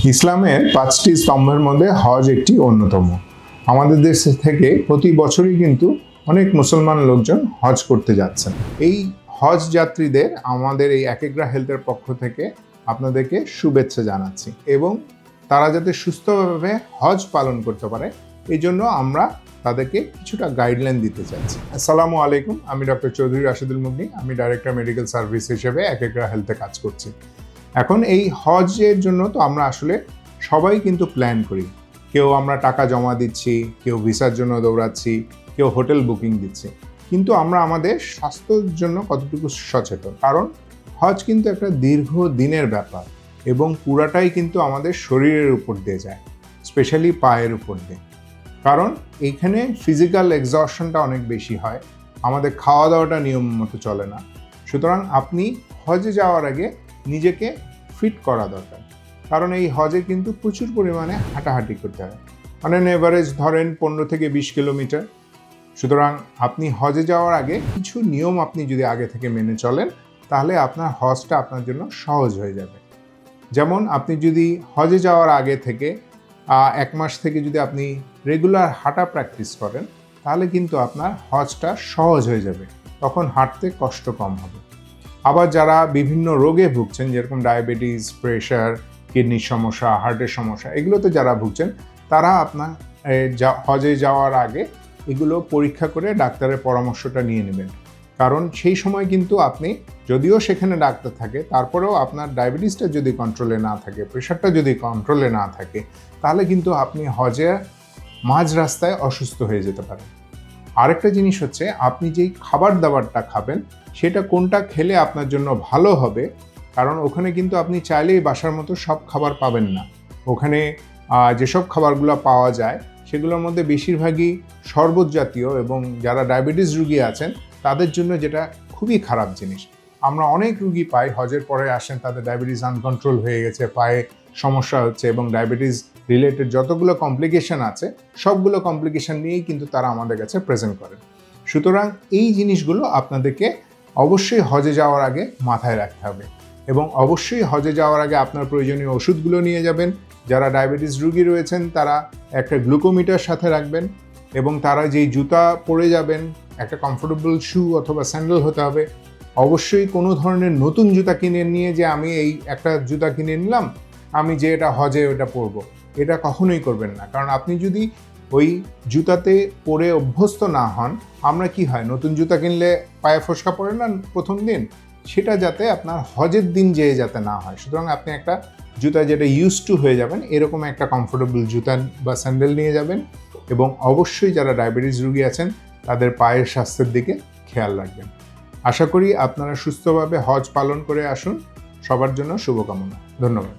ইসলামের 5টি স্তম্ভের মধ্যে হজ একটি অন্যতম। আমাদের দেশ থেকে প্রতি বছরই কিন্তু অনেক মুসলমান লোকজন হজ করতে যাচ্ছেন। এই হজ যাত্রীদের আমাদের এই একেগ্রা হেলথের পক্ষ থেকে আপনাদেরকে শুভেচ্ছা জানাচ্ছি এবং তারা যাতে সুস্থভাবে হজ পালন করতে পারে এই জন্য আমরা তাদেরকে কিছুটা গাইডলাইন দিতে চাচ্ছি। আসসালামু আলাইকুম, আমি ডক্টর চৌধুরী রাশেদুল মুগনি, আমি ডাইরেক্টর মেডিকেল সার্ভিস হিসেবে একেগ্রা হেলথে কাজ করছি। এখন এই হজের জন্য তো আমরা আসলে সবাই কিন্তু প্ল্যান করি। কেউ আমরা টাকা জমা দিচ্ছি, কেউ ভিসার জন্য দৌড়াচ্ছি, কেউ হোটেল বুকিং দিচ্ছি, কিন্তু আমরা আমাদের স্বাস্থ্যের জন্য কতটুকু সচেতন? কারণ হজ কিন্তু একটা দীর্ঘ দিনের ব্যাপার এবং পুরাটাই কিন্তু আমাদের শরীরের উপর দিয়ে যায়, স্পেশালি পায়ের উপর দিয়ে। কারণ এইখানে ফিজিক্যাল এক্সহশনটা অনেক বেশি হয়, আমাদের খাওয়া দাওয়াটা নিয়ম মতো চলে না। সুতরাং আপনি হজে যাওয়ার আগে নিজেকে ফিট করা দরকার, কারণ এই হজে কিন্তু প্রচুর পরিমাণে হাঁটাহাঁটি করতে হয়। মানে এভারেজ ধরেন 15 থেকে 20 কিলোমিটার। সুতরাং আপনি হজে যাওয়ার আগে কিছু নিয়ম আপনি যদি আগে থেকে মেনে চলেন তাহলে আপনার হজটা আপনার জন্য সহজ হয়ে যাবে। যেমন আপনি যদি হজে যাওয়ার আগে থেকে 1 মাস থেকে যদি আপনি রেগুলার হাঁটা প্র্যাকটিস করেন তাহলে কিন্তু আপনার হজটা সহজ হয়ে যাবে, তখন হাঁটতে কষ্ট কম হবে। আবার যারা বিভিন্ন রোগে ভুগছেন, যেরকম ডায়াবেটিস, প্রেশার, কিডনির সমস্যা, হার্টের সমস্যা, এগুলোতে যারা ভুগছেন তারা আপনার হজে যাওয়ার আগে এগুলো পরীক্ষা করে ডাক্তারের পরামর্শটা নিয়ে নেবেন। কারণ সেই সময় কিন্তু আপনি যদিও সেখানে ডাক্তার থাকে, তারপরেও আপনার ডায়াবেটিসটা যদি কন্ট্রোলে না থাকে, প্রেশারটা যদি কন্ট্রোলে না থাকে, তাহলে কিন্তু আপনি হজে মাঝ রাস্তায় অসুস্থ হয়ে যেতে পারেন। আরেকটা জিনিস হচ্ছে, আপনি যেই খাবার দাবারটা খাবেন সেটা কোনটা খেলে আপনার জন্য ভালো হবে, কারণ ওখানে কিন্তু আপনি চাইলেই বাসার মতো সব খাবার পাবেন না। ওখানে যেসব খাবারগুলো পাওয়া যায় সেগুলোর মধ্যে বেশিরভাগই শরবত জাতীয়, এবং যারা ডায়াবেটিস রুগী আছেন তাদের জন্য যেটা খুবই খারাপ জিনিস। আমরা অনেক রুগী পাই হজের পরে আসেন, তাদের ডায়াবেটিস আনকন্ট্রোল হয়ে গেছে, পায়ে সমস্যা হচ্ছে, এবং ডায়াবেটিস রিলেটেড যতগুলো কমপ্লিকেশন আছে সবগুলো কমপ্লিকেশন নিয়েই কিন্তু তারা আমাদের কাছে প্রেজেন্ট করেন। সুতরাং এই জিনিসগুলো আপনাদেরকে অবশ্যই হজে যাওয়ার আগে মাথায় রাখতে হবে, এবং অবশ্যই হজে যাওয়ার আগে আপনার প্রয়োজনীয় ওষুধগুলো নিয়ে যাবেন। যারা ডায়াবেটিস রুগী রয়েছেন তারা একটা গ্লুকোমিটার সাথে রাখবেন, এবং তারা যেই জুতা পরে যাবেন একটা কমফোর্টেবল শু অথবা স্যান্ডেল হতে হবে। অবশ্যই কোনো ধরনের নতুন জুতা কিনে নিয়ে যে আমি এই একটা জুতা কিনে নিলাম, আমি যে এটা হজে ওটা পরবো, এটা কখনোই করবেন না। কারণ আপনি যদি ওই জুতাতে পরে অভ্যস্ত না হন, আমরা কি হয়, নতুন জুতা কিনলে পায়ে ফোসকা পড়ে না প্রথম দিন, সেটা যাতে আপনার হজের দিন যেয়ে যাতে না হয়। সুতরাং আপনি একটা জুতা যেটা ইউজ টু হয়ে যাবেন এরকম একটা কমফোর্টেবল জুতা বা স্যান্ডেল নিয়ে যাবেন, এবং অবশ্যই যারা ডায়াবেটিস রুগী আছেন তাদের পায়ের স্বাস্থ্যের দিকে খেয়াল রাখবেন। আশা করি আপনারা সুস্থভাবে হজ পালন করে আসুন। সবার জন্য শুভকামনা। ধন্যবাদ।